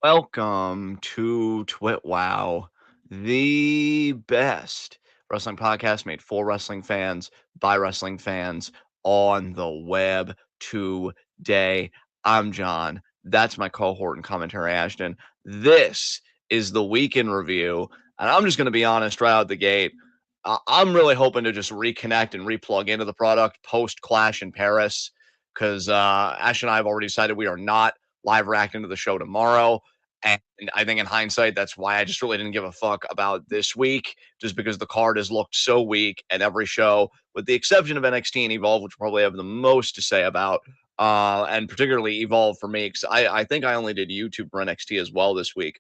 Welcome to TWitWoW, the best wrestling podcast made for wrestling fans by wrestling fans on the web today. I'm John. That's my cohort and commentary, Ashton. This is the week in review, and I'm just going to be honest right out the gate. I'm really hoping to just reconnect and replug into the product post Clash in Paris because Ash and I have already decided we are not live reacting to the show tomorrow. And I think in hindsight, that's why I just really didn't give a fuck about this week, just because the card has looked so weak and every show, with the exception of NXT and Evolve, which probably have the most to say about, and particularly Evolve for me, because I think I only did YouTube for NXT as well this week.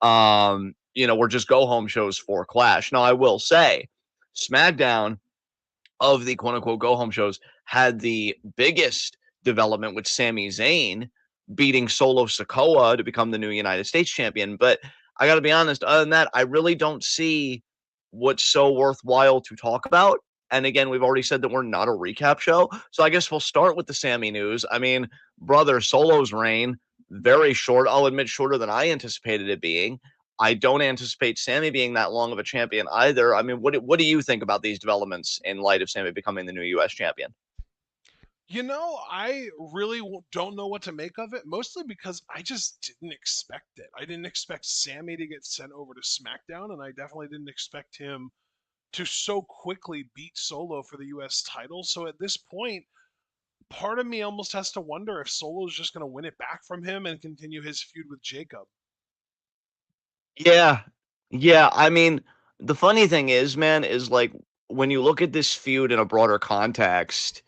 We're just go home shows for Clash. Now, I will say, SmackDown of the quote unquote go home shows had the biggest development with Sami Zayn beating Solo Sikoa to become the new United States champion. But I got to be honest, other than that, I really don't see what's so worthwhile to talk about. And again, we've already said that we're not a recap show. So I guess we'll start with the Sammy news. I mean, brother, Solo's reign, very short. I'll admit, shorter than I anticipated it being. I don't anticipate Sammy being that long of a champion either. I mean, what do you think about these developments in light of Sammy becoming the new U.S. champion? I really don't know what to make of it, mostly because I just didn't expect it. I didn't expect Sammy to get sent over to SmackDown, and I definitely didn't expect him to so quickly beat Solo for the US title. So at this point, part of me almost has to wonder if Solo's just going to win it back from him and continue his feud with Jacob. Yeah. Yeah. I mean, the funny thing is, man, is like when you look at this feud in a broader context,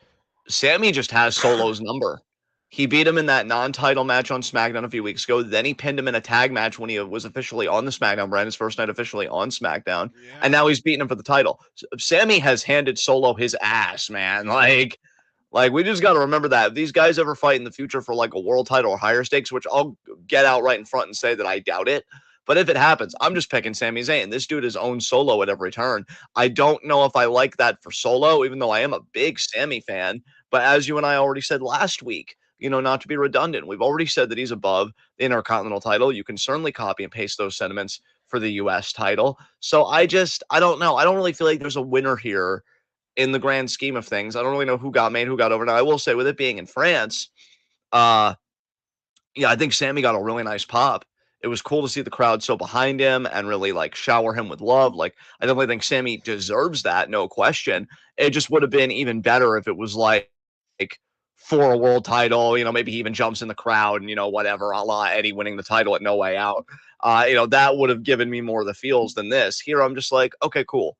Sammy just has Solo's number. He beat him in that non-title match on SmackDown a few weeks ago. Then he pinned him in a tag match when he was officially on the SmackDown brand, his first night officially on SmackDown. And Yeah. now he's beating him for the title. Sammy has handed Solo his ass, man. Like we just got to remember that if these guys ever fight in the future for like a world title or higher stakes, which I'll get out right in front and say that I doubt it. But if it happens, I'm just picking Sami Zayn. This dude has owned Solo at every turn. I don't know if I like that for Solo, even though I am a big Sammy fan. But as you and I already said last week, not to be redundant, we've already said that he's above the Intercontinental title. You can certainly copy and paste those sentiments for the U.S. title. So I don't know. I don't really feel like there's a winner here in the grand scheme of things. I don't really know who got made, who got over. Now, I will say, with it being in France, uh, yeah, I think Sammy got a really nice pop. It was cool to see the crowd so behind him and really like shower him with love. Like, I definitely think Sammy deserves that, no question. It just would have been even better if it was like for a world title, maybe he even jumps in the crowd and, whatever, a la Eddie winning the title at No Way Out. That would have given me more of the feels than this. Here, I'm just like, okay, cool.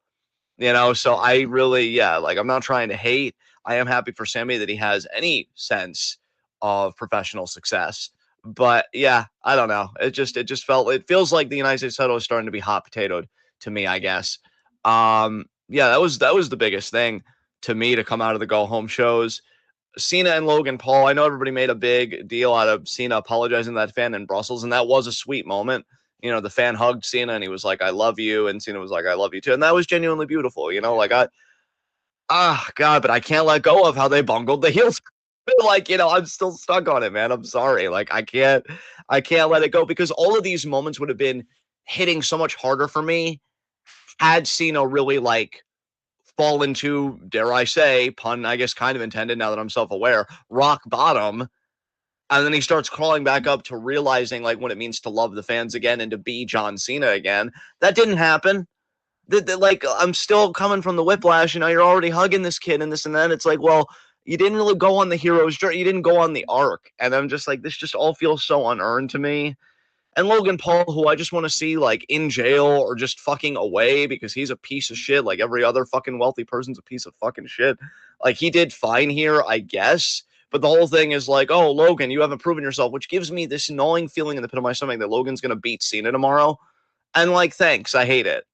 So I really, yeah, like I'm not trying to hate. I am happy for Sammy that he has any sense of professional success. But yeah, I don't know. It feels like the United States title is starting to be hot potatoed to me, I guess. Yeah, that was the biggest thing to me to come out of the go home shows. Cena and Logan Paul. I know everybody made a big deal out of Cena apologizing to that fan in Brussels, and that was a sweet moment. The fan hugged Cena and he was like, "I love you," and Cena was like, "I love you too," and that was genuinely beautiful. Like Yeah. God, but I can't let go of how they bungled the heels. Like, I'm still stuck on it, man. I'm sorry. Like, I can't let it go because all of these moments would have been hitting so much harder for me had Cena really like fall into, dare I say, pun, I guess, kind of intended now that I'm self aware, rock bottom. And then he starts crawling back up to realizing like what it means to love the fans again and to be John Cena again. That didn't happen. Like, I'm still coming from the whiplash. You're already hugging this kid and this and that. It's like, well, you didn't really go on the hero's journey. You didn't go on the arc. And I'm just like, this just all feels so unearned to me. And Logan Paul, who I just want to see like in jail or just fucking away because he's a piece of shit. Like every other fucking wealthy person's a piece of fucking shit. Like he did fine here, I guess. But the whole thing is like, oh, Logan, you haven't proven yourself, which gives me this gnawing feeling in the pit of my stomach that Logan's gonna beat Cena tomorrow. And like, thanks, I hate it.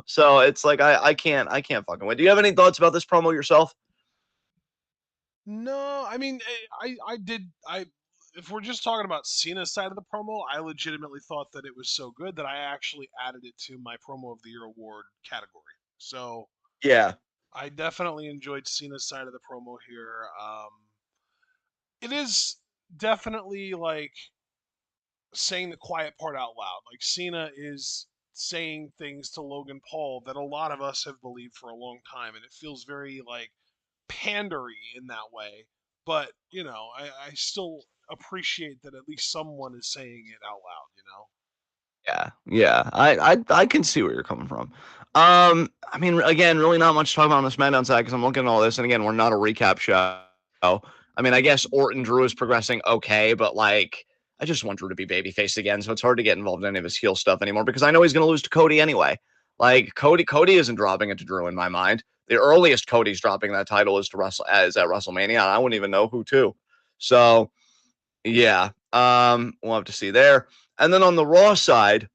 So it's like I can't fucking wait. Do you have any thoughts about this promo yourself? No, I mean, I did. If we're just talking about Cena's side of the promo, I legitimately thought that it was so good that I actually added it to my promo of the year award category. So Yeah. I definitely enjoyed Cena's side of the promo here. It is definitely like saying the quiet part out loud. Like Cena is saying things to Logan Paul that a lot of us have believed for a long time, and it feels very like pandery in that way. But I still appreciate that at least someone is saying it out loud. Yeah, yeah. I can see where you're coming from. I mean, again, really not much to talk about on the SmackDown side because I'm looking at all this, and again, we're not a recap show. I mean, I guess Orton Drew is progressing okay, but like, I just want Drew to be babyface again, so it's hard to get involved in any of his heel stuff anymore because I know he's going to lose to Cody anyway. Like, Cody isn't dropping it to Drew in my mind. The earliest Cody's dropping that title is at WrestleMania. I wouldn't even know who to. So yeah, we'll have to see there. And then on the Raw side,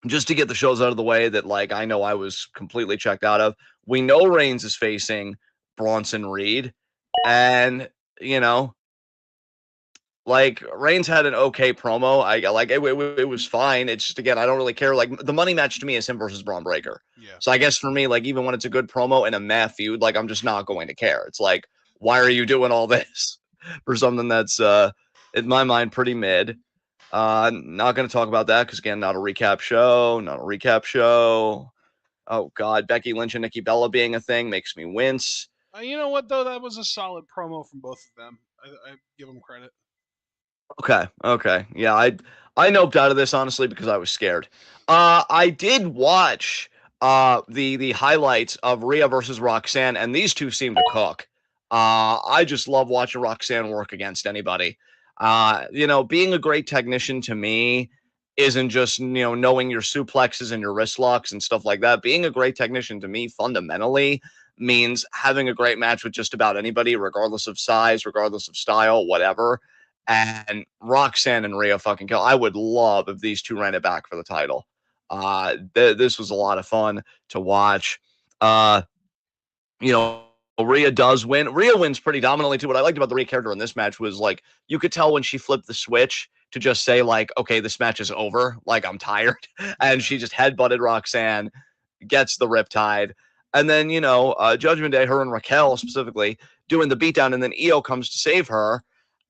just to get the shows out of the way that like I know I was completely checked out of. We know Reigns is facing Bronson Reed, and you know, like Reigns had an okay promo. I like it was fine. It's just again, I don't really care. Like the money match to me is him versus Braun Breaker. Yeah. So I guess for me, like even when it's a good promo and a meh feud, like I'm just not going to care. It's like, why are you doing all this for something that's in my mind pretty mid? Not going to talk about that because again, not a recap show. Not a recap show. Oh God, Becky Lynch and Nikki Bella being a thing makes me wince. You know what though? That was a solid promo from both of them. I give them credit. Okay, okay. Yeah, I noped out of this honestly because I was scared. I did watch the highlights of Rhea versus Roxanne, and these two seem to cook. I just love watching Roxanne work against anybody. Being a great technician to me isn't just knowing your suplexes and your wrist locks and stuff like that. Being a great technician to me fundamentally means having a great match with just about anybody, regardless of size, regardless of style, whatever. And Roxanne and Rhea fucking kill. I would love if these two ran it back for the title. This was a lot of fun to watch. Uh, you know, Rhea does win. Rhea wins pretty dominantly too. What I liked about the Rhea character in this match was like you could tell when she flipped the switch to just say like, okay, this match is over. Like I'm tired, and she just headbutted Roxanne, gets the riptide, and then Judgment Day, her and Raquel specifically doing the beatdown, and then Io comes to save her.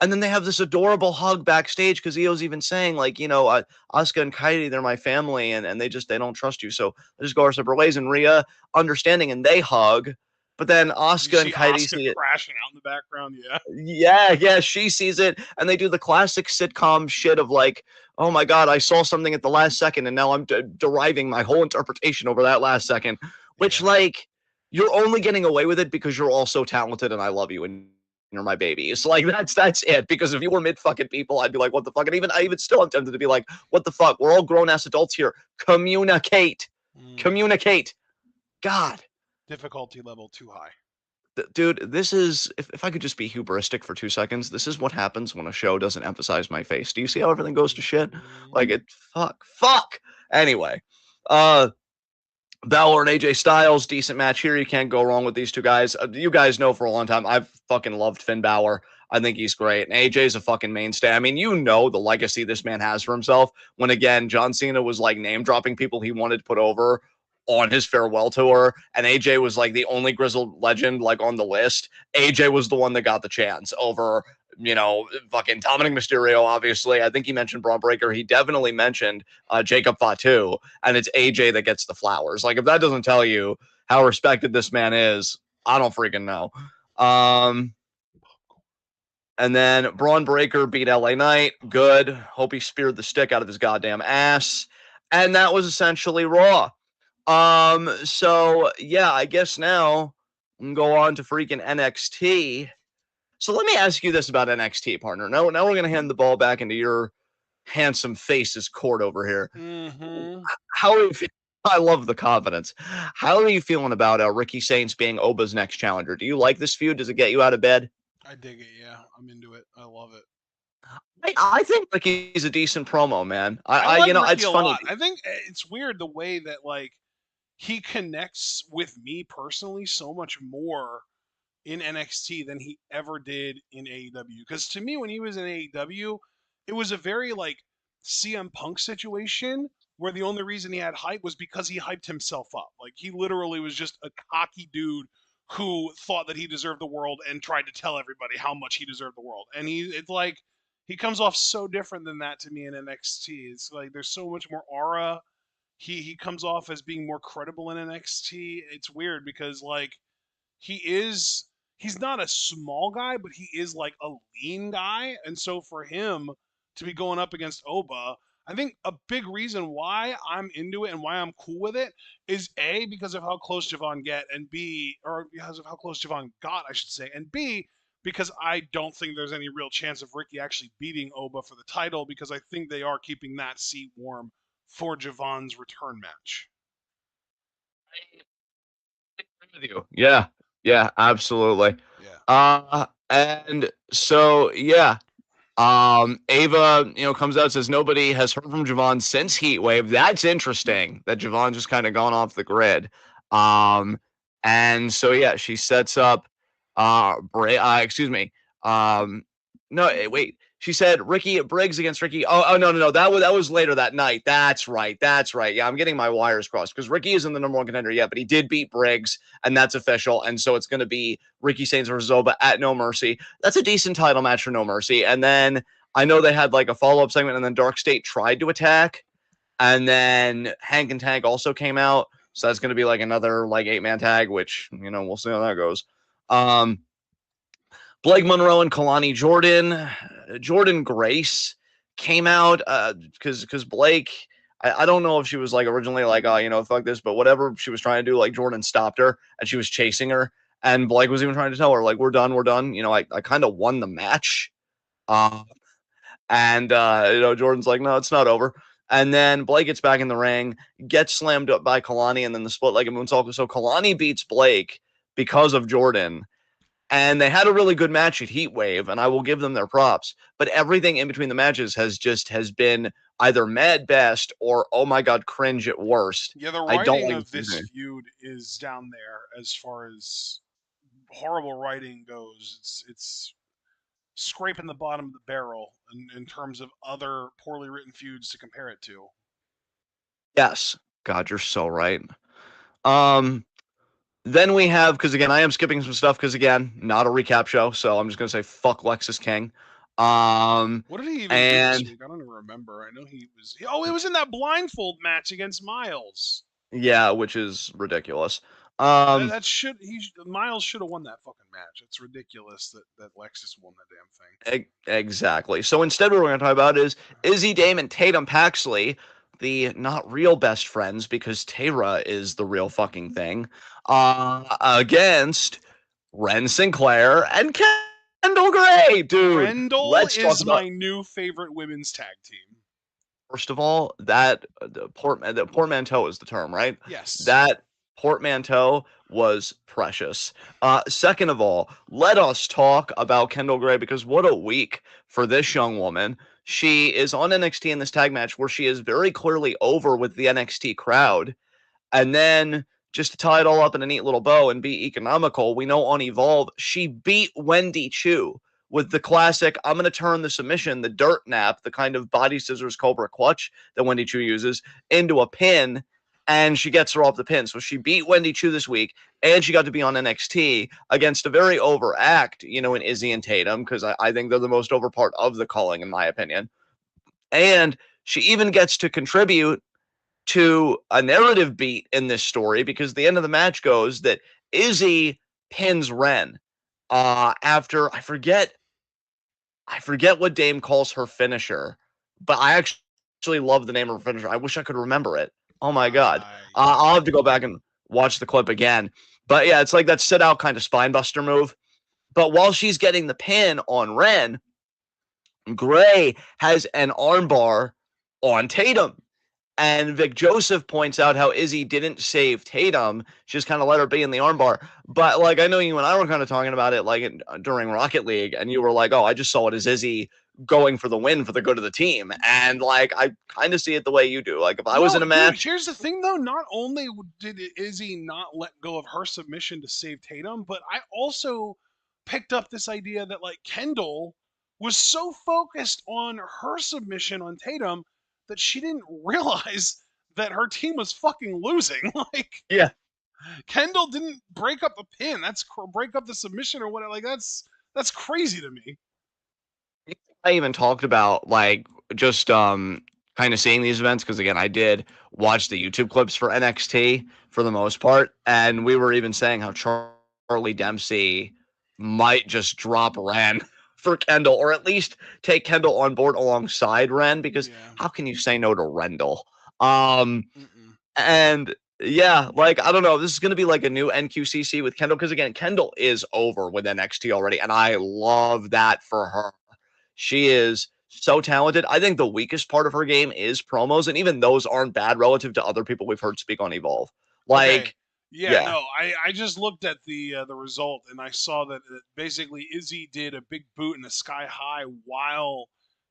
And then they have this adorable hug backstage because Io's even saying, like, Asuka and Kairi, they're my family, and they don't trust you. So they just go our separate ways. And Rhea understanding, and they hug. But then You Asuka see and Kairi Asuka see it. crashing out in the background. Yeah. Yeah, yeah, she sees it. And they do the classic sitcom shit of like, oh my God, I saw something at the last second, and now I'm deriving my whole interpretation over that last second. Which, Yeah. like, you're only getting away with it because you're all so talented and I love you and you're my baby. It's like that's it. Because if you were mid fucking people, I'd be like, what the fuck? And I even still am tempted to be like, what the fuck? We're all grown ass adults here. Communicate. Communicate. God. Difficulty level too high. Dude, this is if I could just be hubristic for 2 seconds, this is what happens when a show doesn't emphasize my face. Do you see how everything goes to shit? Like it fuck. Anyway. Uh Balor and AJ Styles, decent match here. You can't go wrong with these two guys. You guys know for a long time I've fucking loved Finn Balor. I think he's great. And AJ's a fucking mainstay. I mean, the legacy this man has for himself. When again, John Cena was like name dropping people he wanted to put over on his farewell tour, and AJ was like the only grizzled legend like on the list. AJ was the one that got the chance over fucking Dominic Mysterio, obviously. I think he mentioned Braun Breaker. He definitely mentioned Jacob Fatu, and it's AJ that gets the flowers. Like, if that doesn't tell you how respected this man is, I don't freaking know. And then Braun Breaker beat LA Knight. Good. Hope he speared the stick out of his goddamn ass. And that was essentially Raw. So yeah, I guess now we can go on to freaking NXT. So let me ask you this about NXT, partner. Now we're gonna hand the ball back into your handsome face's court over here. Mm-hmm. How are you I love the confidence. How are you feeling about Ricky Saints being Oba's next challenger? Do you like this feud? Does it get you out of bed? I dig it. Yeah, I'm into it. I love it. I think Ricky's a decent promo, man. I like Ricky It's a funny. lot. I think it's weird the way that like he connects with me personally so much more in NXT than he ever did in AEW. Because to me, when he was in AEW, it was a very like CM Punk situation where the only reason he had hype was because he hyped himself up. Like he literally was just a cocky dude who thought that he deserved the world and tried to tell everybody how much he deserved the world. And it's like he comes off so different than that to me in NXT. It's like there's so much more aura. He comes off as being more credible in NXT. It's weird because like he is he's not a small guy, but he is like a lean guy. And so for him to be going up against Oba, I think a big reason why I'm into it and why I'm cool with it is A, because of how close Javon get, and B, or because of how close Javon got, I should say, and B, because I don't think there's any real chance of Ricky actually beating Oba for the title because I think they are keeping that seat warm for Javon's return match. With you. Yeah. Yeah, absolutely. Yeah. And so yeah, Ava, comes out and says nobody has heard from Javon since Heatwave. That's interesting that Javon just kind of gone off the grid. Um, and so yeah, she sets up excuse me. No, wait. She said Ricky Briggs against Ricky. Oh, no. That was later that night. That's right. Yeah, I'm getting my wires crossed because Ricky isn't the number one contender yet, but he did beat Briggs, and that's official. And so it's going to be Ricky Sainz versus Oba at No Mercy. That's a decent title match for No Mercy. And then I know they had like a follow up segment, and then Dark State tried to attack, and then Hank and Tank also came out. So that's going to be like another like 8-man tag, which we'll see how that goes. Blake Monroe and Kalani Jordan Grace came out because Blake, I don't know if she was like originally like, oh, fuck this, but whatever she was trying to do, like Jordan stopped her and she was chasing her. And Blake was even trying to tell her, like, we're done. I kind of won the match. And Jordan's like, no, it's not over. And then Blake gets back in the ring, gets slammed up by Kalani, and then the split legged moonsault. So Kalani beats Blake because of Jordan. And they had a really good match at Heatwave, and I will give them their props. But everything in between the matches has been either mad best or, oh my God, cringe at worst. Yeah, the I don't writing like of this feud is down there as far as horrible writing goes. It's scraping the bottom of the barrel in terms of other poorly written feuds to compare it to. Yes. God, you're so right. Then we have, because again, I am skipping some stuff because again, not a recap show, so I'm just gonna say fuck Lexus King. What did he even do this And week? I don't even remember. I know he was. Oh, it was in that blindfold match against Miles. yeah, which is ridiculous. That should Miles should have won that fucking match. It's ridiculous that Lexus won that damn thing. Exactly. So instead, what we're going to talk about is Izzy Dame and Tatum Paxley, the not real best friends because Tara is the real fucking thing, against Ren Sinclair and Kendall Gray. Dude, Rendell let's talk is about. my new favorite women's tag team. First of all, that the portmanteau is the term, right? Yes. That portmanteau was precious. Second of all, let us talk about Kendall Gray because what a week for this young woman. She is on NXT in this tag match where she is very clearly over with the NXT crowd. And then just to tie it all up in a neat little bow and be economical, we know on Evolve, she beat Wendy Chu with the classic, I'm going to turn the submission, the dirt nap, the kind of body scissors cobra clutch that Wendy Chu uses, into a pin, and she gets her off the pin. So she beat Wendy Chu this week, and she got to be on NXT against a very over act, in Izzy and Tatum, because I think they're the most over part of the calling, in my opinion. And she even gets to contribute to a narrative beat in this story because the end of the match goes that Izzy pins Ren after I forget what Dame calls her finisher, but I actually love the name of her finisher. I wish I could remember it. Oh my god. I'll have to go back and watch the clip again. But yeah, it's like that sit out kind of spine buster move. But while she's getting the pin on Ren, Gray has an armbar on Tatum. And Vic Joseph points out how Izzy didn't save Tatum, just kind of let her be in the armbar. But like I know you and I were kind of talking about it like during Rocket League, and you were like, "Oh, I just saw it as Izzy going for the win for the good of the team." And like I kind of see it the way you do. Like if I was in a match, dude, here's the thing though. Not only did Izzy not let go of her submission to save Tatum, but I also picked up this idea that like Kendall was so focused on her submission on Tatum that she didn't realize that her team was fucking losing. Like, yeah, Kendall didn't break up the pin. That's break up the submission or whatever. Like, that's crazy to me. I even talked about like just kind of seeing these events because again I did watch the YouTube clips for NXT for the most part, and we were even saying how Charlie Dempsey might just drop Ren for Kendall, or at least take Kendall on board alongside Ren because Yeah. how can you say no to Rendell? Um, Mm-mm. and yeah, like I don't know, this is gonna be like a new NQCC with Kendall because again Kendall is over with NXT already, and I love that for her. She is so talented. I think the weakest part of her game is promos, and even those aren't bad relative to other people we've heard speak on Evolve. Okay. Like, Yeah, yeah, no, I just looked at the result and I saw that basically Izzy did a big boot and a sky high while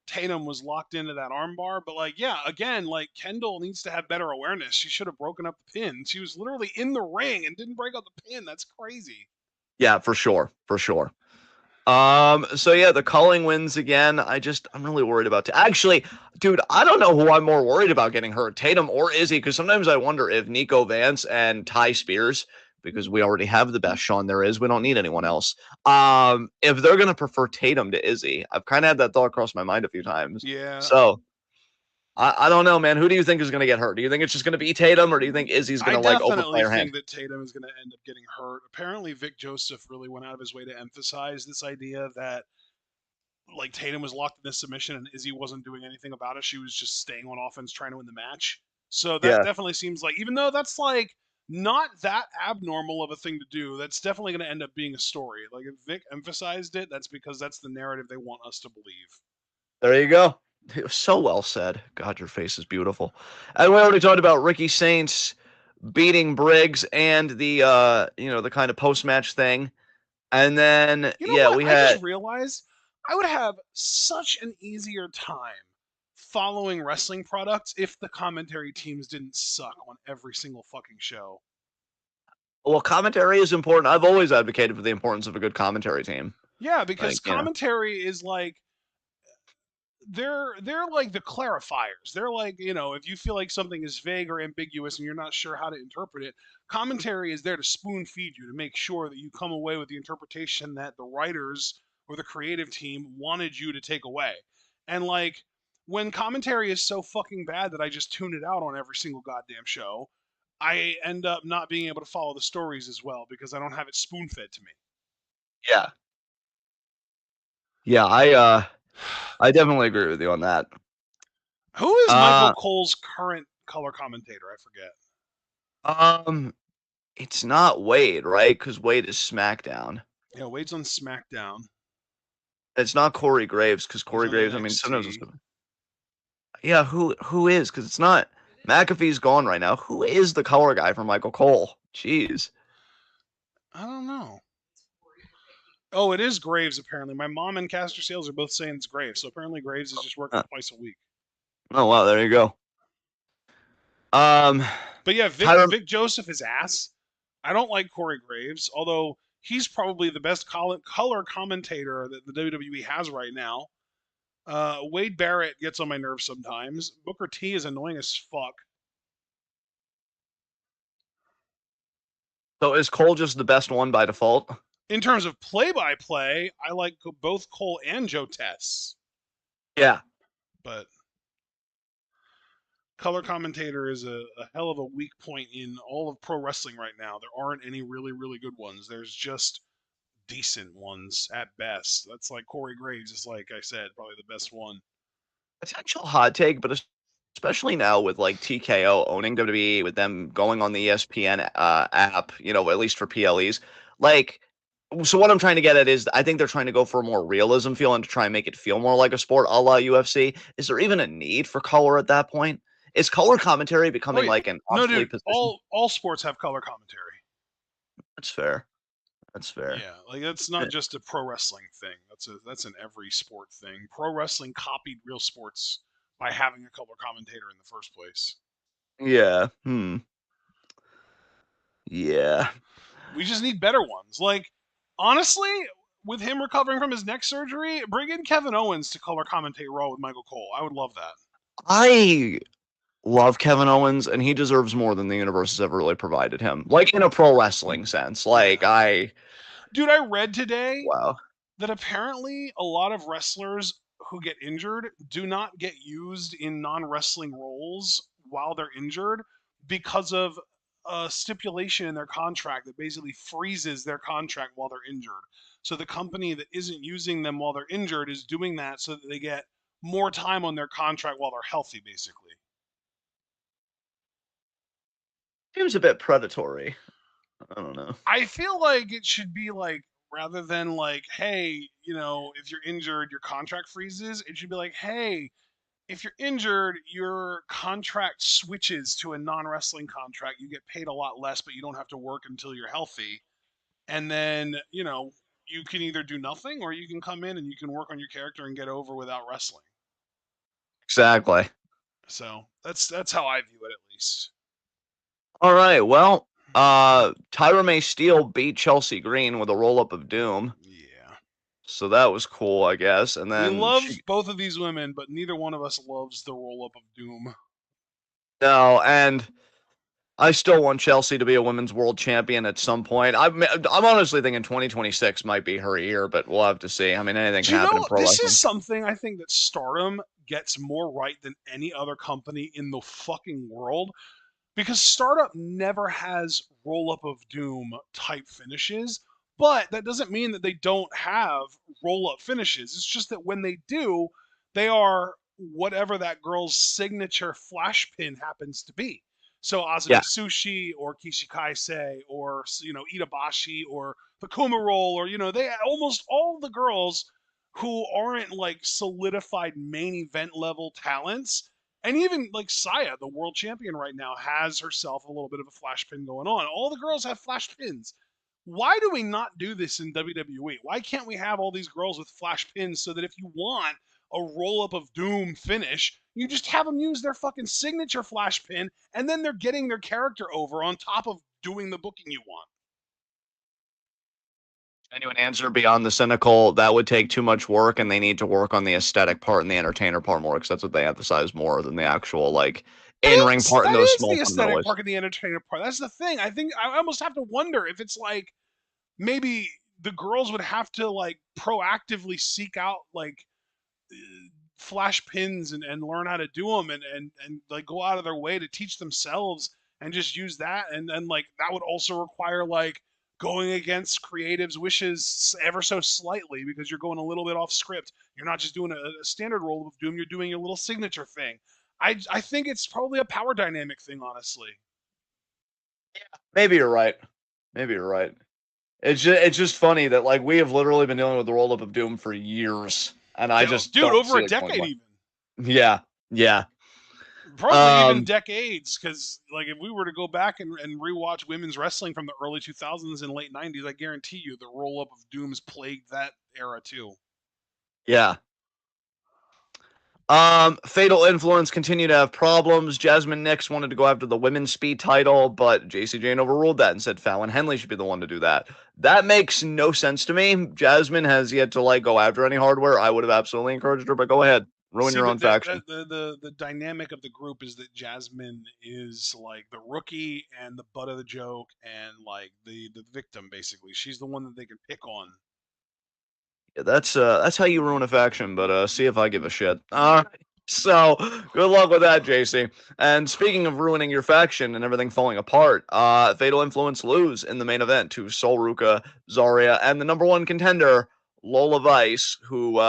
Tatum was locked into that armbar. But like, yeah, again, like Kendall needs to have better awareness. She should have broken up the pin. She was literally in the ring and didn't break up the pin. That's crazy. yeah, for sure, for sure. So yeah, the calling wins again. I'm really worried about actually, dude, I don't know who I'm more worried about getting hurt, Tatum or Izzy, because sometimes I wonder if Nico Vance and Ty Spears, because we already have the best Sean there is, we don't need anyone else. If they're gonna prefer Tatum to Izzy. I've kind of had that thought cross my mind a few times. Yeah, So I don't know, man. Who do you think is gonna get hurt? Do you think it's just gonna be Tatum, or do you think Izzy's I gonna like overplay definitely her hand? think that Tatum is going to end up getting hurt. Apparently, Vic Joseph really went out of his way to emphasize this idea that like Tatum was locked in this submission and Izzy wasn't doing anything about it. She was just staying on offense, trying to win the match. So that Yeah. definitely seems like, even though that's like not that abnormal of a thing to do, that's definitely going to end up being a story. Like if Vic emphasized it, that's because that's the narrative they want us to believe. There you go. It was so well said. God, your face is beautiful. And we already talked about Ricky Saints beating Briggs and the the kind of post match thing. And then You know yeah, what? we I just had realized I would have such an easier time following wrestling products if the commentary teams didn't suck on every single fucking show. well, commentary is important. I've always advocated for the importance of a good commentary team. Yeah, because Like, you know. commentary is like they're like the clarifiers. They're like, if you feel like something is vague or ambiguous and you're not sure how to interpret it, commentary is there to spoon feed you to make sure that you come away with the interpretation that the writers or the creative team wanted you to take away. And like when commentary is so fucking bad that I just tune it out on every single goddamn show, I end up not being able to follow the stories as well because I don't have it spoon fed to me. Yeah. Yeah, I definitely agree with you on that. Who is Michael Uh Cole's current color commentator? I forget. um it's not Wade, right? Because Wade is SmackDown. Yeah, Wade's on SmackDown. It's not Corey Graves because He's Corey on Graves. I mean, sometimes it's NXT. yeah. Who is? Because it's not McAfee's gone right now. Who is the color guy for Michael Cole? Jeez. I don't know. Oh, it is Graves apparently. My mom and Caster Sales are both saying it's Graves. So apparently Graves is just working Uh, twice a week. oh wow, there you go. Um, But yeah, Vic Tyron. Vic Joseph is ass. I don't like Corey Graves, although he's probably the best color commentator that the WWE has right now. Wade Barrett gets on my nerves sometimes. Booker T is annoying as fuck. So is Cole just the best one by default? In terms of play-by-play, I like both Cole and Joe Tess, Yeah. but color commentator is a hell of a weak point in all of pro wrestling right now. There aren't any really, really good ones. There's just decent ones at best. That's like Corey Graves is, like I said, probably the best one. Potential hot take, but especially now with like TKO owning WWE, with them going on the ESPN app, at least for PLEs. Like, so what I'm trying to get at is I think they're trying to go for a more realism feel and to try and make it feel more like a sport a la UFC. Is there even a need for color at that point? Is color commentary Oh becoming yeah, like an no, dude. obsolete position? All sports have color commentary. That's fair. That's fair. Yeah, like that's not just a pro wrestling thing. That's an every sport thing. Pro wrestling copied real sports by having a color commentator in the first place. Yeah. Hmm. Yeah. We just need better ones. Like, honestly, with him recovering from his neck surgery, bring in Kevin Owens to color commentate Raw with Michael Cole. I would love that. I love Kevin Owens, and he deserves more than the universe has ever really provided him. Like in a pro wrestling sense. Like Yeah. I Dude, I read today wow. that apparently a lot of wrestlers who get injured do not get used in non-wrestling roles while they're injured because of a stipulation in their contract that basically freezes their contract while they're injured. So the company that isn't using them while they're injured is doing that so that they get more time on their contract while they're healthy, basically. Seems a bit predatory. I don't know. I feel like it should be like, rather than like, hey, if you're injured, your contract freezes, it should be like, hey, if you're injured, your contract switches to a non-wrestling contract. You get paid a lot less, but you don't have to work until you're healthy. And then, you can either do nothing or you can come in and you can work on your character and get over without wrestling. Exactly. So that's how I view it, at least. All right. Well, Tyra May Steele beat Chelsea Green with a roll up of Doom. Yeah. So that was cool, I guess. And We then love both of these women, but neither one of us loves the roll up of Doom. no, and I still want Chelsea to be a women's world champion at some point. I'm honestly thinking 2026 might be her year, but we'll have to see. I mean, anything Do can you happen in know, pro this is wrestling. something I think that Stardom gets more right than any other company in the fucking world, because Startup never has roll up of doom type finishes, but that doesn't mean that they don't have roll up finishes. It's just that when they do, they are whatever that girl's signature flash pin happens to be. So Yeah, Azumi Sushi or Kishi Kaisei or Itabashi or the Kuma roll, or they almost all the girls who aren't like solidified main event level talents, and even like Saya, the world champion right now, has herself a little bit of a flash pin going on. All the girls have flash pins. Why do we not do this in WWE? Why can't we have all these girls with flash pins so that if you want a roll up of doom finish, you just have them use their fucking signature flash pin, and then they're getting their character over on top of doing the booking you want. genuine answer beyond the cynical, that would take too much work, and they need to work on the aesthetic part and the entertainer part more, because that's what they emphasize more than the actual like in-ring part and That those is small the aesthetic fundamentals. part and the entertainer part. That's the thing. I think I almost have to wonder if it's like maybe the girls would have to like proactively seek out like flash pins and learn how to do them, and like go out of their way to teach themselves and just use that, and then like that would also require like going against creatives wishes ever so slightly, because you're going a little bit off script. You're not just doing a standard roll of doom, you're doing your little signature thing. I think it's probably a power dynamic thing, honestly. Maybe you're right. Maybe you're right. It's just funny that like we have literally been dealing with the roll up of Doom for years, and I just Dude, don't over see a it going decade away. even. Yeah, yeah. Probably even Um, decades, because like if we were to go back and rewatch women's wrestling from the early 2000s and late 90s, I guarantee you the roll up of dooms plagued that era too. yeah. Fatal Influence continue to have problems. Jasmine Nix wanted to go after the women's speed title, but JC Jane overruled that and said Fallon Henley should be the one to do that. That makes no sense to me. Jasmine has yet to like go after any hardware. I would have absolutely encouraged her, but go ahead, ruin See, your but own faction. the dynamic of the group is that Jasmine is like the rookie and the butt of the joke and like the victim, basically. She's the one that they can pick on. Yeah, that's how you ruin a faction, but see if I give a shit. All right. So good luck with that, JC. And speaking of ruining your faction and everything falling apart, Fatal Influence lose in the main event to Sol Ruka, Zarya, and the number one contender, Lola Vice, who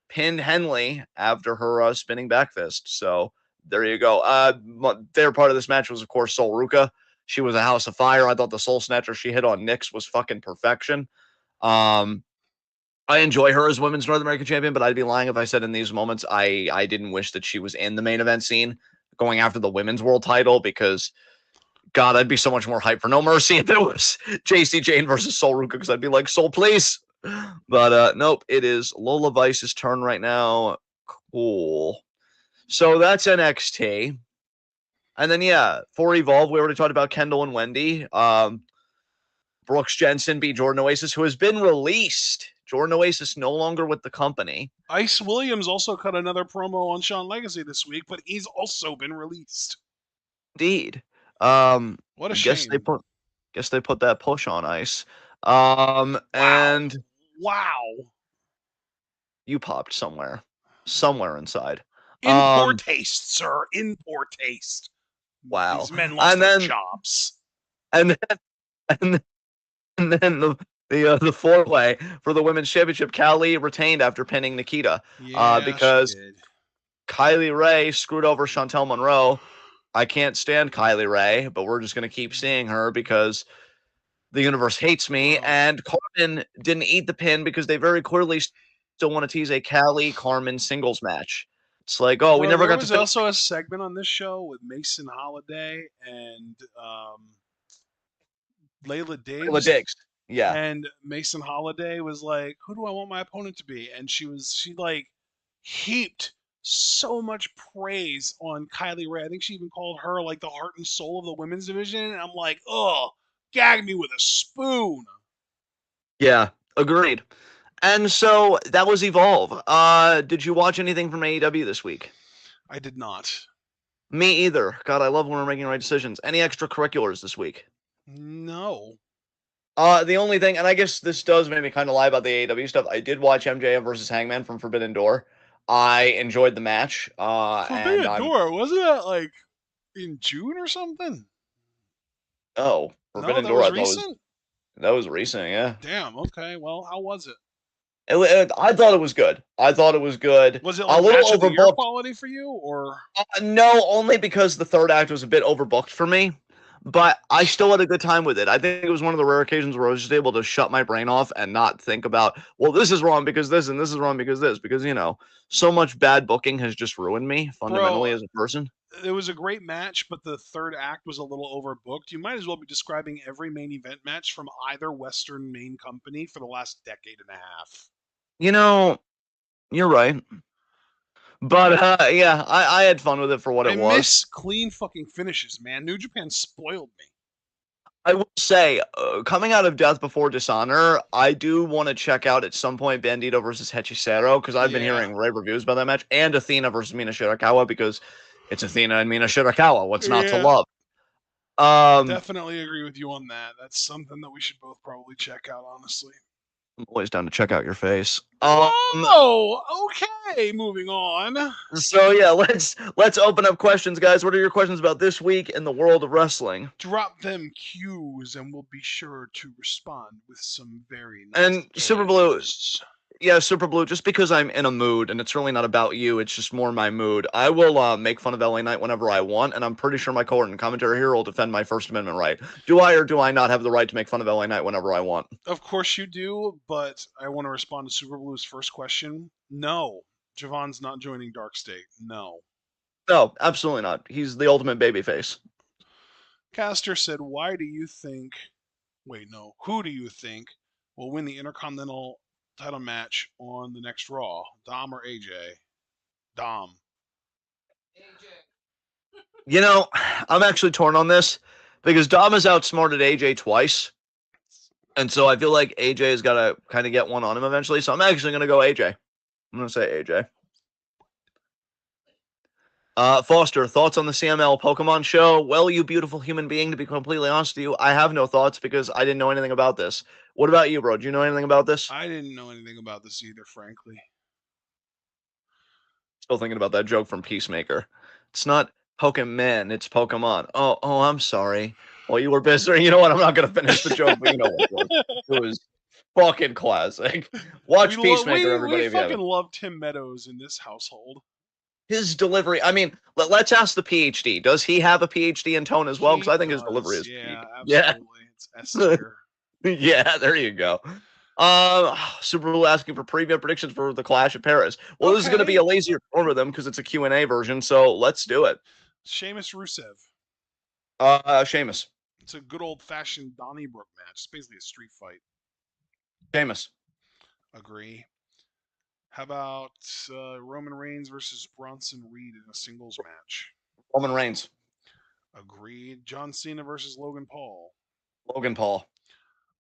pinned Henley after her spinning back fist. So there you go. My favorite part of this match was, of course, Sol Ruka. She was a house of fire. I thought the Soul Snatcher she hit on Nyx was fucking perfection. Um, I enjoy her as women's North American champion, but I'd be lying if I said in these moments I didn't wish that she was in the main event scene going after the women's world title, because God, I'd be so much more hyped for No Mercy if it was JC Jane versus Sol Ruka, because I'd be like, Soul, please. But nope, it is Lola Vice's turn right now. Cool. So that's NXT. And then yeah, for Evolve, we already talked about Kendall and Wendy. Brooks Jensen beat Jordan Oasis, who has been released. Jordan Oasis no longer with the company. Ice Williams also cut another promo on Sean Legacy this week, but he's also been released. Indeed. What a Guess they shame. put that push on ice. Wow. And Wow. you popped somewhere. somewhere inside. In poor taste, sir. In poor taste. Wow. These men lost And their then jobs. and then and then the four-way for the women's championship, Callie retained after pinning Nikita. Yeah, Because she did. Kylie Ray screwed over Chantel Monroe. I can't stand Kylie Ray, but we're just gonna keep seeing her because the universe hates me. Bro. And Carmen didn't eat the pin because they very clearly still want to tease a Callie Carmen singles match. It's like, oh, we Bro, never there got to was finish also a segment on this show with Mason Holiday and Layla Layla Diggs. Diggs. Yeah. And Mason Holiday was like, "Who do I want my opponent to be?" And she like heaped so much praise on Kylie Ray. I think she even called her like the heart and soul of the women's division. And I'm like, "Oh, gag me with a spoon." Yeah. Agreed. And so that was Evolve. Did you watch anything from AEW this week? I did not. Me either. God, I love when we're making right decisions. Any extracurriculars this week? No. The only thing, and I guess this does make me kind of lie about the AEW stuff. I did watch MJF versus Hangman from Forbidden Door. I enjoyed the match. And Forbidden I'm Door, wasn't that like in June or something? oh, No, Forbidden that Door. was I thought recent? was recent. Yeah. Damn, okay. Well, how was it? I thought it was good. I thought it was good. Was it A like little match of the year overbooked. quality for you or No, only because the third act was a bit overbooked for me. But I still had a good time with it. I think it was one of the rare occasions where I was just able to shut my brain off and not think about, well, this is wrong because this and this is wrong because this. Because, so much bad booking has just ruined me bro, fundamentally as a person. it was a great match, but the third act was a little overbooked. You might as well be describing every main event match from either Western main company for the last decade and a half. You know, you're right. But yeah, I had fun with it for what I it was. miss clean fucking finishes, man. New Japan spoiled me. I will say, coming out of Death Before Dishonor, I do want to check out at some point Bandito versus Hechicero because I've been Yeah. hearing rave reviews about that match, and Athena versus Mina Shirakawa because it's Athena and Mina Shirakawa. What's not to Yeah. love? Um, Definitely agree with you on that. That's something that we should both probably check out, honestly. I'm always down to check out your face. Whoa! Okay, moving on. So yeah, let's open up questions, guys. What are your questions about this week in the world of wrestling? Drop them cues and we'll be sure to respond with some very nice And Super Blue, A's. yeah, Super Blue, just because I'm in a mood and it's really not about you, it's just more my mood. I will make fun of LA Knight whenever I want, and I'm pretty sure my cohort and commentary here will defend my First Amendment right. Do I or do I not have the right to make fun of LA Knight whenever I want? Of course you do, but I want to respond to Super Blue's first question. No, Javon's not joining Dark State. No. No, absolutely not. He's the ultimate babyface. Caster said, why do you think, wait, no, who do you think will win the Intercontinental title match on the next Raw? Dom or AJ? Dom. I'm actually torn on this because Dom has outsmarted AJ twice. And so I feel like AJ has got to kind of get one on him eventually. So I'm actually going to go AJ. I'm going to say AJ. Foster, thoughts on the CML Pokemon show? Well, you beautiful human being, to be completely honest with you, I have no thoughts because I didn't know anything about this. What about you, bro? Do you know anything about this? I didn't know anything about this either, frankly. Still thinking about that joke from Peacemaker. It's not Pokemon, it's Pokemon. Oh, I'm sorry. Well, you were busy. You know what? I'm not going to finish the joke, but you know what it was. It was fucking classic. Watch Peacemaker, everybody, we if you fucking haven't. love Tim Meadows in this household. His delivery, I mean, let's ask the PhD. Does he have a PhD in tone as well? Because He I think his delivery does, is peak. yeah, Yeah. absolutely. It's S tier. Yeah, there you go. Super Bowl asking for preview predictions for the Clash of Paris. Well, this is going to be Okay. a lazier form of them because it's a Q&A version, so let's do it. Sheamus Rusev. Sheamus. It's a good old fashioned Donnybrook match. It's basically a street fight. Sheamus. Agree. How about Roman Reigns versus Bronson Reed in a singles match? Roman Reigns. Agreed. John Cena versus Logan Paul. Logan Paul.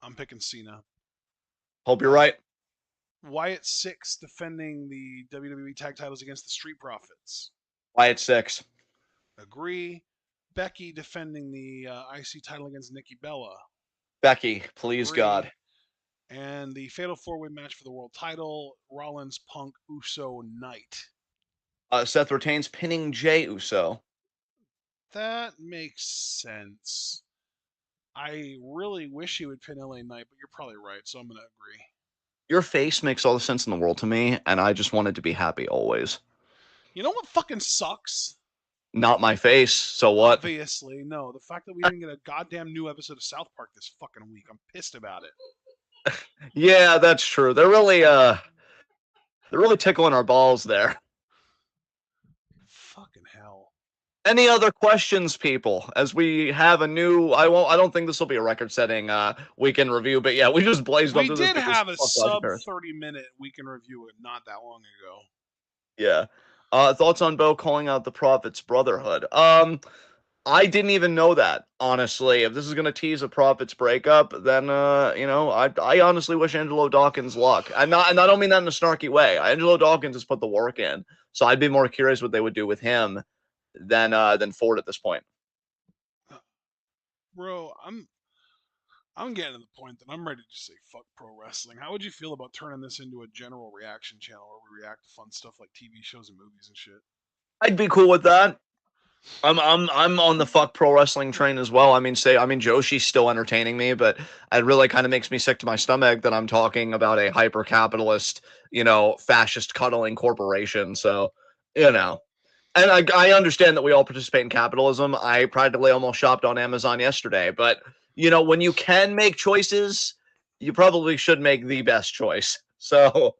I'm picking Cena. Hope you're right. Wyatt Six defending the WWE tag titles against the Street Profits. Wyatt 6. Agree. Becky defending the IC title against Nikki Bella. Becky, please Agree. God. And the Fatal 4-Way match for the world title, Rollins, Punk, Uso, Knight. Seth retains, pinning Jey Uso. That makes sense. I really wish he would pin LA Knight, but you're probably right, so I'm gonna agree. Your face makes all the sense in the world to me, and I just wanted to be happy always. You know what fucking sucks? Not my face, so what? Obviously, no. The fact that we didn't get a goddamn new episode of South Park this fucking week. I'm pissed about it. Yeah, that's true. They're really tickling our balls there. Fucking hell. Any other questions, people? As we have a new, I don't think this will be a record-setting weekend review, but yeah, we just blazed We up through this did because have a fuck Roger sub Paris. 30-minute weekend review not that long ago. Yeah. Thoughts on Bo calling out the Prophet's Brotherhood? I didn't even know that, honestly. If this is gonna tease a Prophet's breakup, then I honestly wish Angelo Dawkins luck. And I don't mean that in a snarky way. Angelo Dawkins has put the work in, so I'd be more curious what they would do with him than Ford at this point. Bro, I'm getting to the point that I'm ready to say fuck pro wrestling. How would you feel about turning this into a general reaction channel where we react to fun stuff like TV shows and movies and shit? I'd be cool with that. I'm on the fuck pro wrestling train as well. I mean, Joshi's still entertaining me, but it really kind of makes me sick to my stomach that I'm talking about a hyper capitalist, fascist cuddling corporation. So, and I understand that we all participate in capitalism. I practically almost shopped on Amazon yesterday, but when you can make choices, you probably should make the best choice. So,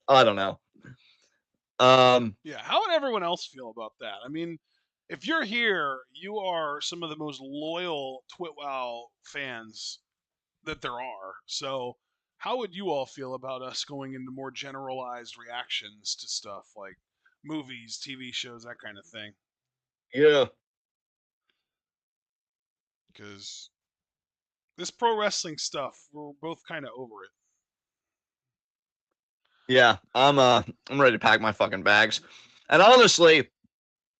I don't know. Yeah, how would everyone else feel about that? I mean, if you're here, you are some of the most loyal TwitWoW fans that there are. So, how would you all feel about us going into more generalized reactions to stuff like movies, TV shows, that kind of thing? Yeah. Because this pro wrestling stuff, we're both kind of over it. Yeah, I'm ready to pack my fucking bags. And honestly,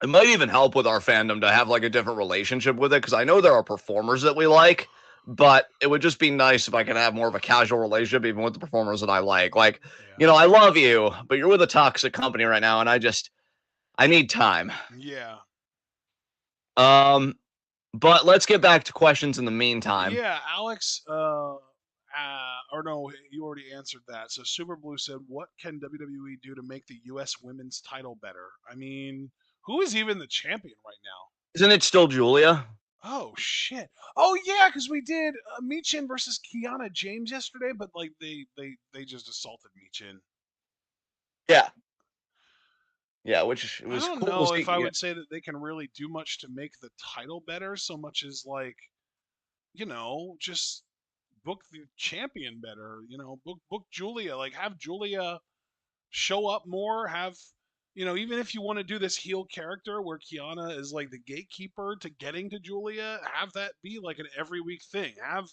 it might even help with our fandom to have like a different relationship with it because I know there are performers that we like, but it would just be nice if I could have more of a casual relationship even with the performers that I like. Like, Yeah. I love you, but you're with a toxic company right now and I need time. Yeah. But let's get back to questions in the meantime. Yeah, Alex, or no, you already answered that. So Super Blue said, "What can WWE do to make the U.S. Women's Title better?" I mean, who is even the champion right now? Isn't it still Julia? Oh shit! Oh yeah, because we did Michin versus Kiana James yesterday, but like they just assaulted Michin. Yeah. Yeah, which I was don't cool to know if see. I would say that they can really do much to make the title better, so much as like, just book the champion better. Book Julia. Like have Julia show up more. Have even if you want to do this heel character where Kiana is like the gatekeeper to getting to Julia, have that be like an every week thing. Have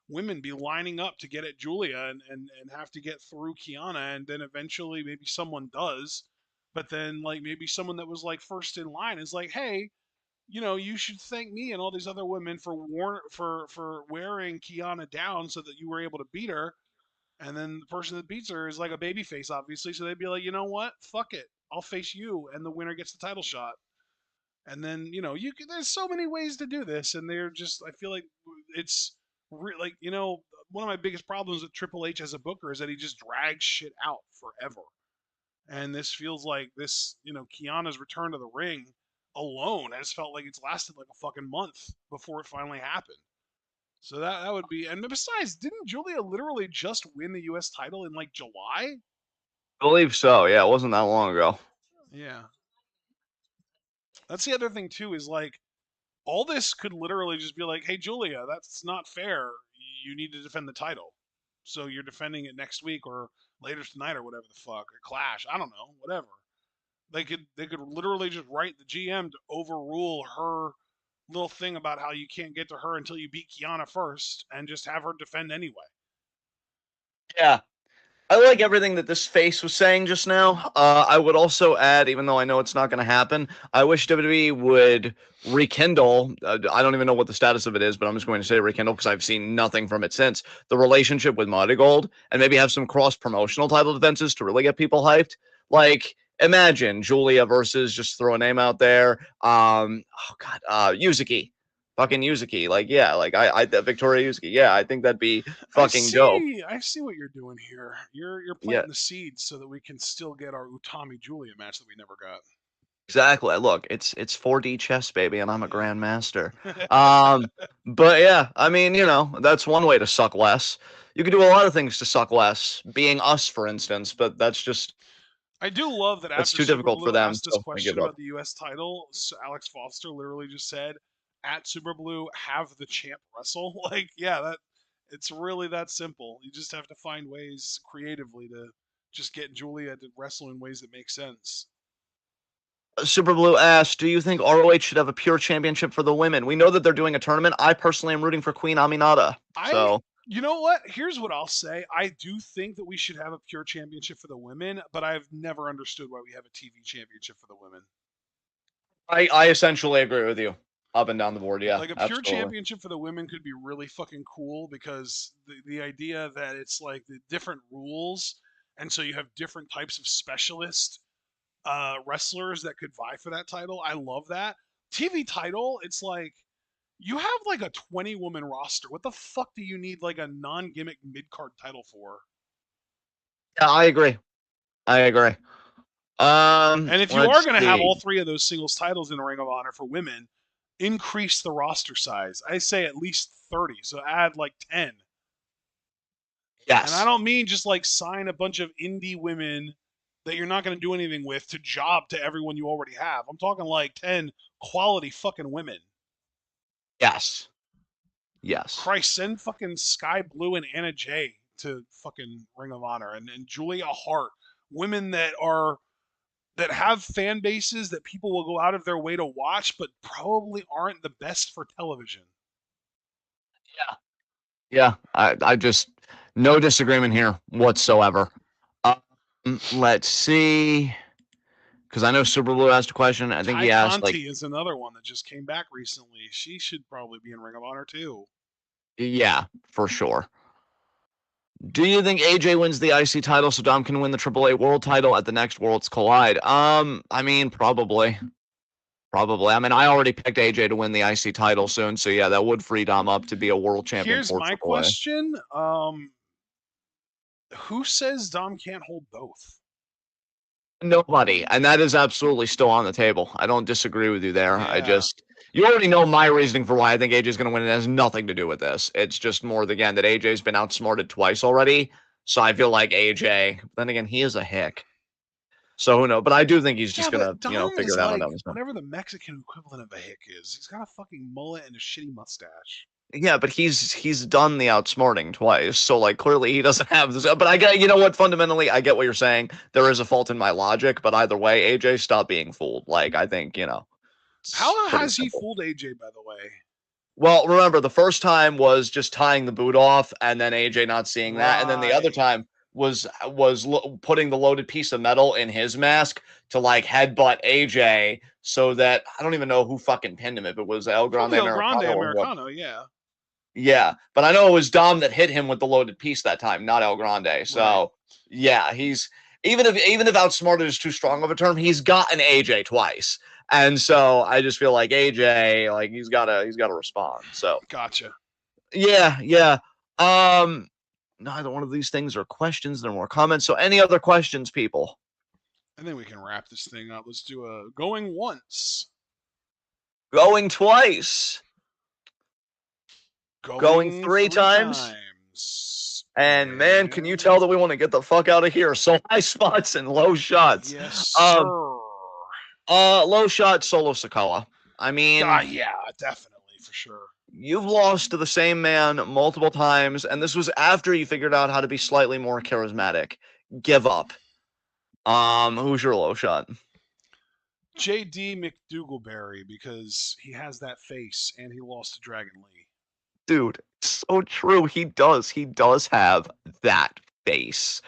women be lining up to get at Julia and have to get through Kiana, and then eventually maybe someone does. But then like maybe someone that was like first in line is like, hey, you should thank me and all these other women for wearing Kiana down so that you were able to beat her. And then the person that beats her is like a baby face, obviously. So they'd be like, you know what? Fuck it. I'll face you, and the winner gets the title shot. And then there's so many ways to do this, and they're just I feel like it's like one of my biggest problems with Triple H as a booker is that he just drags shit out forever. And this feels like this, Kiana's return to the ring alone has felt like it's lasted like a fucking month before it finally happened. So that would be, and besides, didn't Julia literally just win the U.S. title in like July? I believe so. Yeah, it wasn't that long ago. Yeah, that's the other thing too. Is like all this could literally just be like, hey Julia, that's not fair. You need to defend the title, so you're defending it next week or later tonight or whatever the fuck, or Clash. I don't know, whatever. They could literally just write the GM to overrule her little thing about how you can't get to her until you beat Kiana first, and just have her defend anyway. Yeah. I like everything that this face was saying just now. I would also add, even though I know it's not going to happen, I wish WWE would rekindle. I don't even know what the status of it is, but I'm just going to say rekindle because I've seen nothing from it since the relationship with Gold, and maybe have some cross promotional title defenses to really get people hyped. Like imagine Julia versus, just throw a name out there. Oh god, Yuzuki. Fucking Yuzuki. Like, yeah, like Victoria Yuzuki. Yeah, I think that'd be fucking dope. I see what you're doing here. You're Yeah, planting the seeds so that we can still get our Utami Julia match that we never got. exactly. Look, it's 4D chess, baby, and I'm a grandmaster. Yeah. But yeah, I mean, that's one way to suck less. You could do a lot of things to suck less, being us, for instance, but I do love that that's after too Super difficult for Blue them, asked this so I give question it up. about the U.S. title, so Alex Foster literally just said, "At Super Blue, have the champ wrestle." Like, yeah, it's really that simple. You just have to find ways creatively to just get Julia to wrestle in ways that make sense. Super Blue asked, "Do you think ROH should have a pure championship for the women? We know that they're doing a tournament. I personally am rooting for Queen Aminata." I, So, you know what? Here's what I'll say. I do think that we should have a pure championship for the women, but I've never understood why we have a TV championship for the women. I essentially agree with you, up and down the board. Yeah, Like a pure absolutely. championship for the women could be really fucking cool because the idea that it's like the different rules, and so you have different types of specialist wrestlers that could vie for that title. I love that. TV title, it's like you have like a 20 woman roster. What the fuck do you need like a non gimmick mid card title for? Yeah, I agree. I agree. And if you are Let's going to have see. all three of those singles titles in the Ring of Honor for women, increase the roster size. I say at least 30. So add like 10. And I Yes. don't mean just like sign a bunch of indie women that you're not going to do anything with to job to everyone you already have. I'm talking like 10 quality fucking women. Yes. Yes. Christ, send fucking Sky Blue and Anna Jay to fucking Ring of Honor and Julia Hart. Women that have fan bases that people will go out of their way to watch, but probably aren't the best for television. Yeah. Yeah. I just no disagreement here whatsoever. Um, let's see. Because I know Super Blue asked a question. I think Ty he asked, like, Conti is another one that just came back recently. She should probably be in Ring of Honor too. yeah, for sure. Do you think AJ wins the IC title so Dom can win the AAA World title at the next Worlds Collide? I mean, probably. Probably. I mean, I already picked AJ to win the IC title soon, so yeah, that would free Dom up to be a world champion Here's for my AAA. question: who says Dom can't hold both? Nobody, and that is absolutely still on the table. I don't disagree with you there. Yeah, You already know my reasoning for why I think AJ is going to win. It has nothing to do with this. It's just more, again, that AJ's been outsmarted twice already. So I feel like AJ, then again, he is a hick. So who knows? But I do think he's yeah, just but gonna, Dom figure is it out on like his own. whatever the Mexican equivalent of a hick is. He's got a fucking mullet and a shitty mustache. Yeah, but he's done the outsmarting twice, so like clearly he doesn't have this. But I get, you know what? Fundamentally, I get what you're saying. There is a fault in my logic, but either way, AJ, stop being fooled. Like I think it's How pretty has he simple. fooled AJ, by the way? Well, remember the first time was just tying the boot off, and then AJ not seeing that, and then the other Right. time was putting the loaded piece of metal in his mask to like headbutt AJ, so that I don't even know who fucking pinned him, if it was El Grande Probably El Grande Americano or whoever. Americano, yeah. Yeah, but I know it was Dom that hit him with the loaded piece that time, not El Grande. Right. So yeah, he's even if outsmarted is too strong of a term, he's gotten AJ twice, and so I just feel like AJ, like he's gotta respond. So Gotcha. yeah, yeah. Um, Neither one of these things are questions; they're more comments. So any other questions, people? I think we can wrap this thing up. Let's do a going once, Going twice, going going three three times. times. And man, can you tell that we want to get the fuck out of here? So high spots and low shots. Yes, Um, sir. Low shot Solo Sikoa. I mean, Yeah, definitely for sure. you've lost to the same man multiple times, and this was after you figured out how to be slightly more charismatic. Give up. Who's your low shot? JD McDougallberry because he has that face and he lost to Dragon Lee. Dude, so true. He does. He does have that face.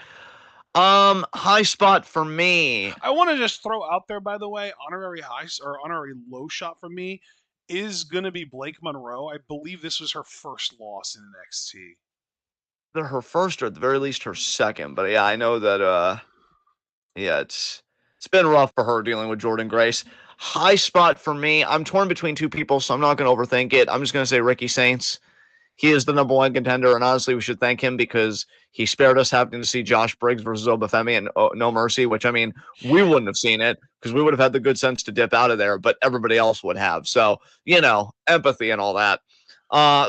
High spot for me. I want to just throw out there, by the way, honorary high or honorary low shot for me is gonna be Blake Monroe. I believe this was her first loss in NXT. Either her first or at the very least her second. But yeah, I know that yeah, it's it's been rough for her dealing with Jordan Grace. High spot for me. I'm torn between two people, so I'm not going to overthink it. I'm just going to say Ricky Saints. He is the number one contender, and honestly, we should thank him because he spared us having to see Josh Briggs versus Obafemi and No Mercy, which, I mean, we wouldn't have seen it because we would have had the good sense to dip out of there, but everybody else would have. So, empathy and all that.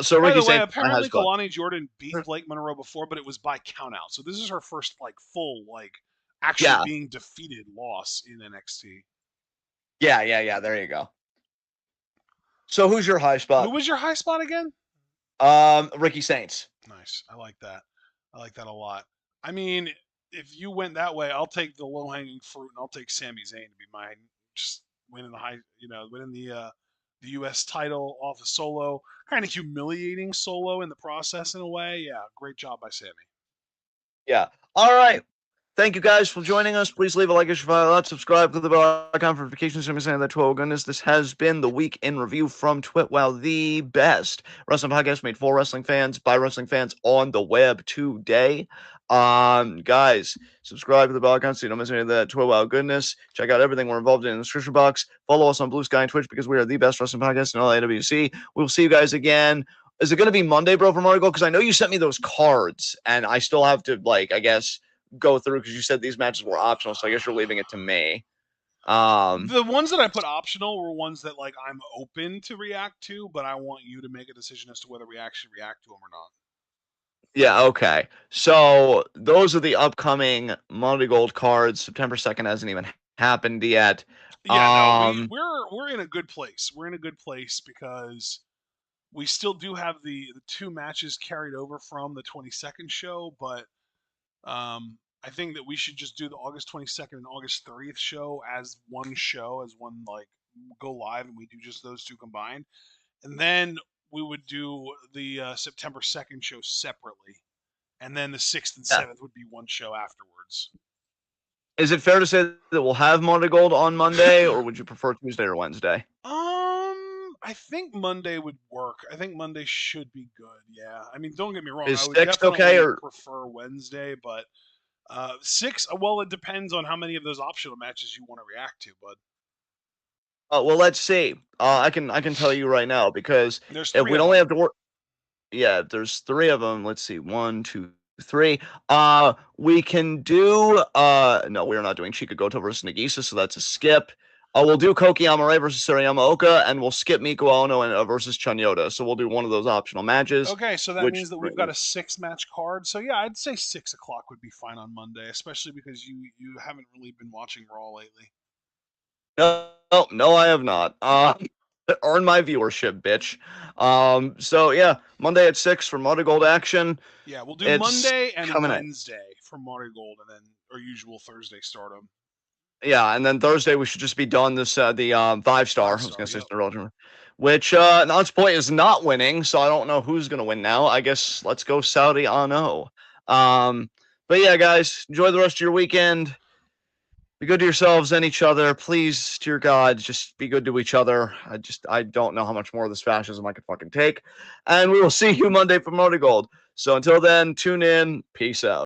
So By Ricky the way, Saints apparently has got. Kalani Jordan beat Blake Monroe before, but it was by countout. So this is her first full actually Yeah, being defeated loss in NXT. yeah. There you go. So who's your high spot? Who was your high spot again? Ricky Saints. Nice. I like that. I like that a lot. I mean, if you went that way, I'll take the low hanging fruit and I'll take Sami Zayn to be mine. Just winning winning the U.S. title off of Solo, kind of humiliating Solo in the process in a way. Yeah, great job by Sami. Yeah. All right. Thank you guys for joining us. Please leave a like, subscribe, click the bell icon for notifications. That 12 goodness. This has been the week in review from TWitWoW, the best wrestling podcast made for wrestling fans by wrestling fans on the web today. Guys, subscribe to the bell icon so you don't miss any of that TWitWoW goodness. Check out everything we're involved in the description box. Follow us on Blue Sky and Twitch because we are the best wrestling podcast in all AWC. We'll see you guys again. Is it going to be Monday, bro, for Mario Gold? Because I know you sent me those cards, and I still have to, I guess, go through because you said these matches were optional, so I guess you're leaving it to me. The ones that I put optional were ones that I'm open to react to, but I want you to make a decision as to whether we actually react to them or not. Yeah, okay. So those are the upcoming Monday Gold cards. September 2nd hasn't even happened yet. Yeah, no, we're in a good place. We're in a good place because we still do have the two matches carried over from the 22nd show, but I think that we should just do the August 22nd and August 30th show as one show, as one go live, and we do just those two combined, and then we would do the September 2nd show separately, and then the 6th and 7th would be one show afterwards. Is it fair to say that we'll have Monday Gold on Monday, or would you prefer Tuesday or Wednesday? I think Monday would work. I think Monday should be good. Yeah. I mean, don't get me wrong. Is I would 6th definitely okay, or prefer Wednesday, but 6. Well, it depends on how many of those optional matches you want to react to, bud. well, let's see. I can tell you right now because There's if 3 we'd of only them. have to work. Yeah, there's 3 of them. Let's see. 1, 2, 3. We can do no, we're not doing Chika Goto versus Nagisa, so that's a skip. We'll do Koki Amare versus Sarayama Oka, and we'll skip Miko Ono and versus Chunyoda. So we'll do one of those optional matches. Okay, so that means that we've got a 6-match card. So yeah, I'd say 6 o'clock would be fine on Monday, especially because you haven't really been watching Raw lately. No, I have not. Earn my viewership, bitch. So yeah, Monday at 6 for Monday Gold action. Yeah, we'll do Monday and Wednesday out for Monday Gold, and then our usual Thursday stardom. Yeah, and then Thursday we should just be done this the 5-star. I was gonna say which Not's Point is not winning, so I don't know who's gonna win now. I guess let's go Saudi Ano. But yeah, guys, enjoy the rest of your weekend. Be good to yourselves and each other. Please, dear God, just be good to each other. I don't know how much more of this fascism I could fucking take. And we will see you Monday for Monday Gold. So until then, tune in. Peace out.